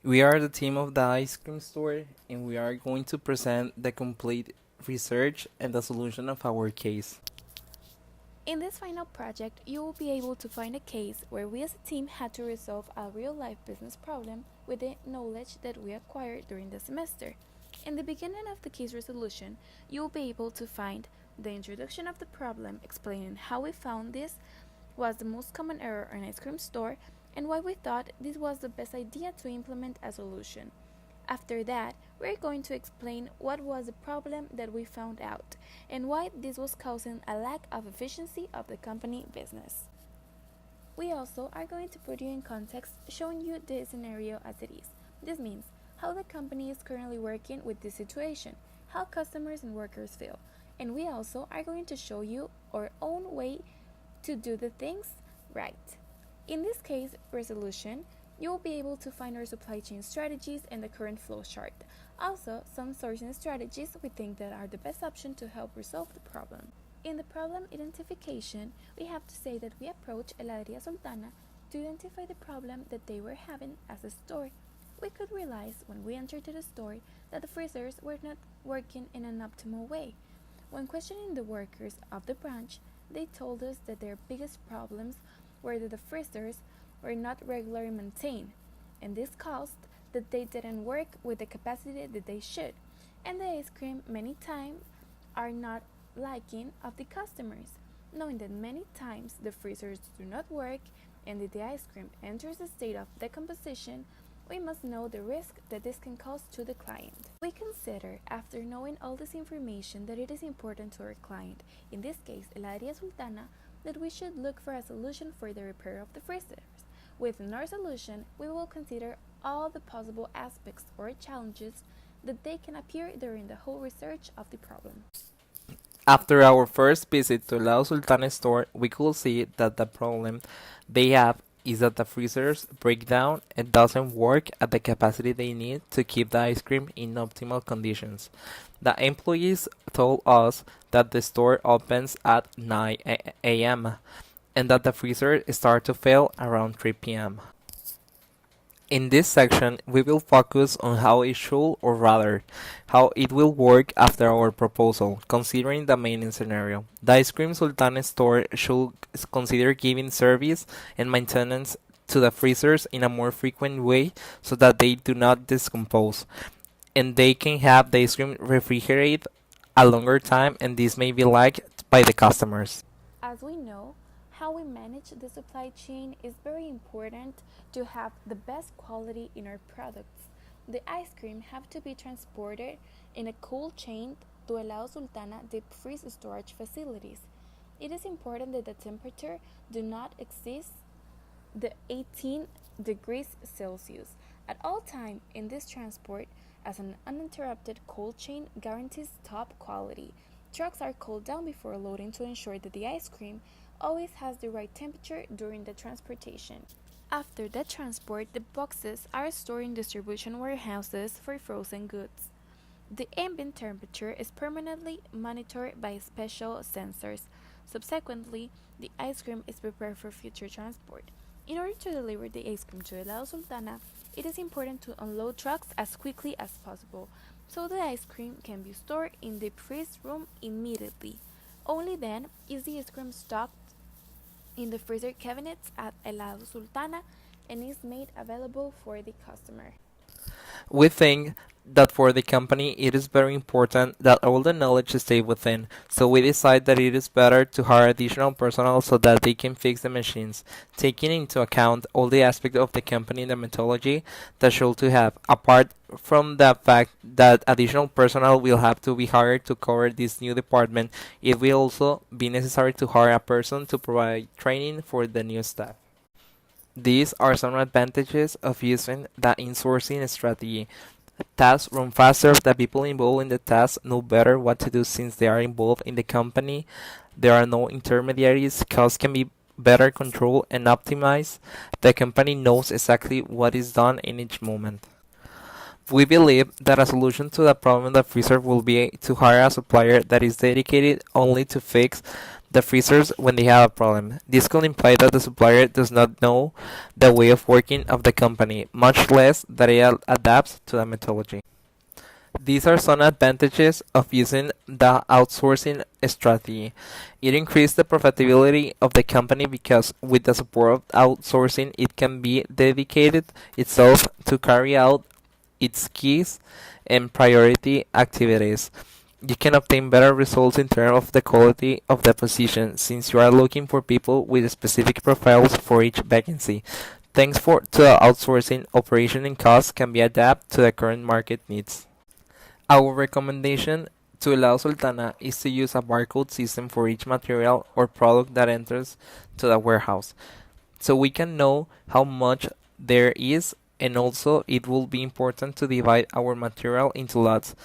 We are the team of the ice cream store, and we are going to present the complete research and the solution of our case. In this final project, you will be able to find a case where we as a team had to resolve a real-life business problem with the knowledge that we acquired during the semester. In the beginning of the case resolution, you will be able to find the introduction of the problem explaining how we found this was the most common error in ice cream store and why we thought this was the best idea to implement a solution. After that, we're going to explain what was the problem that we found out and why this was causing a lack of efficiency of the company business. We also are going to put you in context, showing you the scenario as it is. This means how the company is currently working with this situation, how customers and workers feel, and we also are going to show you our own way to do the things right. In this case resolution, you will be able to find our supply chain strategies and the current flow chart. Also, some sourcing strategies we think that are the best option to help resolve the problem. In the problem identification, we have to say that we approach Sultana to identify the problem that they were having as a store. We could realize when we entered the store that the freezers were not working in an optimal way. When questioning the workers of the branch, they told us that their biggest problems were that the freezers were not regularly maintained, and this caused that they didn't work with the capacity that they should, and the ice cream many times are not liking of the customers. Knowing that many times the freezers do not work and that the ice cream enters a state of decomposition, we must know the risk that this can cause to the client. We consider, after knowing all this information, that it is important to our client, in this case Helados Sultana, that we should look for a solution for the repair of the freezers. Within our solution, we will consider all the possible aspects or challenges that they can appear during the whole research of the problem. After our first visit to La Sultana store, we could see that the problem they have is that the freezers break down and doesn't work at the capacity they need to keep the ice cream in optimal conditions. The employees told us that the store opens at 9 a.m. and that the freezer starts to fail around 3 p.m. In this section, we will focus on how it should, or rather, how it will work after our proposal, considering the main scenario. The Ice Cream Sultana store should consider giving service and maintenance to the freezers in a more frequent way so that they do not decompose, and they can have the ice cream refrigerated a longer time, and this may be liked by the customers. As we know, how we manage the supply chain is very important to have the best quality in our products. The ice cream have to be transported in a cold chain to Helados Sultana deep freeze storage facilities. It is important that the temperature do not exceed the 18 degrees Celsius at all time in this transport, as an uninterrupted cold chain guarantees top quality. Trucks are cooled down before loading to ensure that the ice cream always has the right temperature during the transportation. After the transport, the boxes are stored in distribution warehouses for frozen goods. The ambient temperature is permanently monitored by special sensors. Subsequently, the ice cream is prepared for future transport. In order to deliver the ice cream to Helados Sultana, it is important to unload trucks as quickly as possible, so the ice cream can be stored in the freeze room immediately. Only then is the ice cream stocked in the freezer cabinets at Helados Sultana and is made available for the customer. We think that for the company it is very important that all the knowledge stay within, so we decide that it is better to hire additional personnel so that they can fix the machines, taking into account all the aspects of the company and the methodology that should to have. Apart from the fact that additional personnel will have to be hired to cover this new department, it will also be necessary to hire a person to provide training for the new staff. These are some advantages of using the insourcing strategy. Tasks run faster, the people involved in the task know better what to do since they are involved in the company. There are no intermediaries, costs can be better controlled and optimized. The company knows exactly what is done in each moment. We believe that a solution to the problem of the freezer will be to hire a supplier that is dedicated only to fix the freezers when they have a problem. This could imply that the supplier does not know the way of working of the company, much less that it adapts to the methodology. These are some advantages of using the outsourcing strategy. It increases the profitability of the company because with the support of outsourcing, it can be dedicated itself to carry out its keys and priority activities. You can obtain better results in terms of the quality of the position since you are looking for people with specific profiles for each vacancy. Thanks to the outsourcing, operation and costs can be adapted to the current market needs. Our recommendation to allow Sultana is to use a barcode system for each material or product that enters to the warehouse, so we can know how much there is, and also it will be important to divide our material into lots,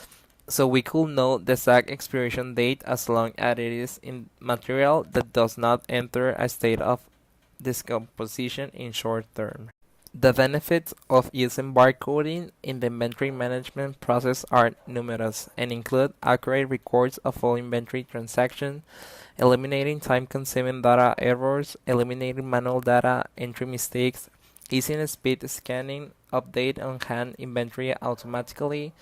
so we could know the exact expiration date as long as it is in material that does not enter a state of decomposition in short term. The benefits of using barcoding in the inventory management process are numerous and include accurate records of all inventory transactions, eliminating time-consuming data errors, eliminating manual data entry mistakes, easing speed scanning, update on-hand inventory automatically,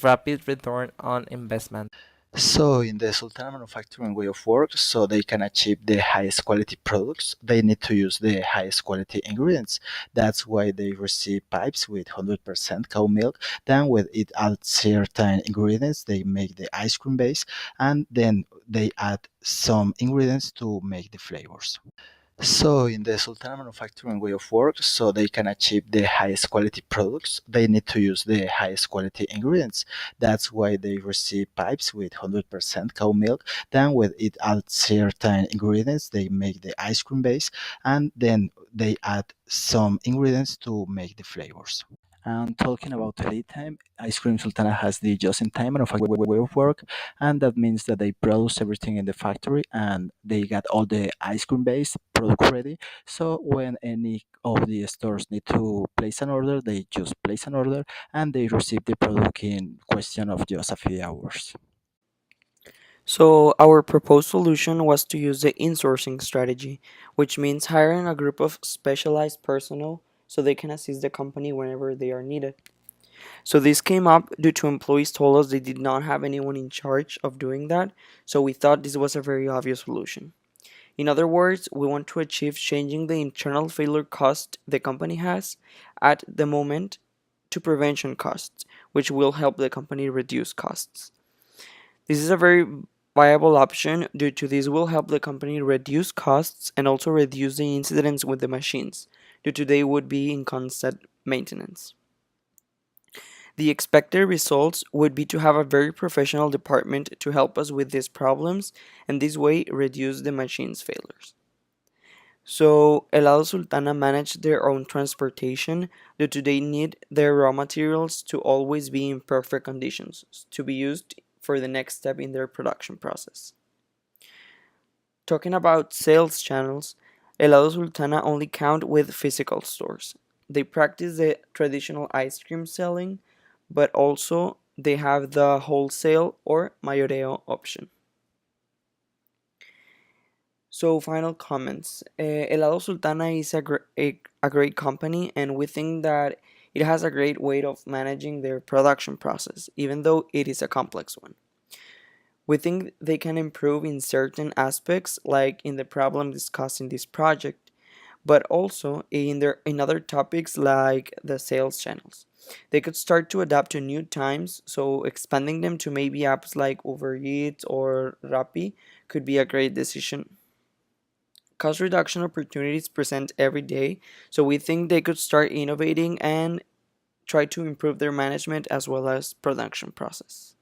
rapid return on investment. So, in the Sultana manufacturing way of work, so they can achieve the highest quality products, they need to use the highest quality ingredients. That's why they receive pipes with 100% cow milk. Then, with it add certain ingredients, they make the ice cream base, and then they add some ingredients to make the flavors. So, in the Sultana manufacturing way of work, so they can achieve the highest quality products, they need to use the highest quality ingredients. That's why they receive pipes with 100% cow milk. Then, with it add certain ingredients, they make the ice cream base, and then they add some ingredients to make the flavors. And talking about the lead time, Ice Cream Sultana has the just-in-time manufacturing way of work, and that means that they produce everything in the factory and they got all the ice cream base product ready. So when any of the stores need to place an order, they just place an order and they receive the product in question of just a few hours. So, our proposed solution was to use the insourcing strategy, which means hiring a group of specialized personnel so they can assist the company whenever they are needed. So, this came up due to employees told us they did not have anyone in charge of doing that, so we thought this was a very obvious solution. In other words, we want to achieve changing the internal failure cost the company has at the moment to prevention costs, which will help the company reduce costs. This is a very viable option due to this will help the company reduce costs and also reduce the incidents with the machines due to they would be in constant maintenance. The expected results would be to have a very professional department to help us with these problems and this way reduce the machine's failures. So, Helados Sultana manage their own transportation due to they need their raw materials to always be in perfect conditions to be used for the next step in their production process. Talking about sales channels, Helado Sultana only count with physical stores. They practice the traditional ice cream selling, but also they have the wholesale or mayoreo option. So, final comments. Helado Sultana is a great company, and we think that it has a great way of managing their production process, even though it is a complex one. We think they can improve in certain aspects, like in the problem discussed in this project, but also in other topics like the sales channels. They could start to adapt to new times, so expanding them to maybe apps like Uber Eats or Rappi could be a great decision. Cost reduction opportunities present every day, so we think they could start innovating and try to improve their management as well as production process.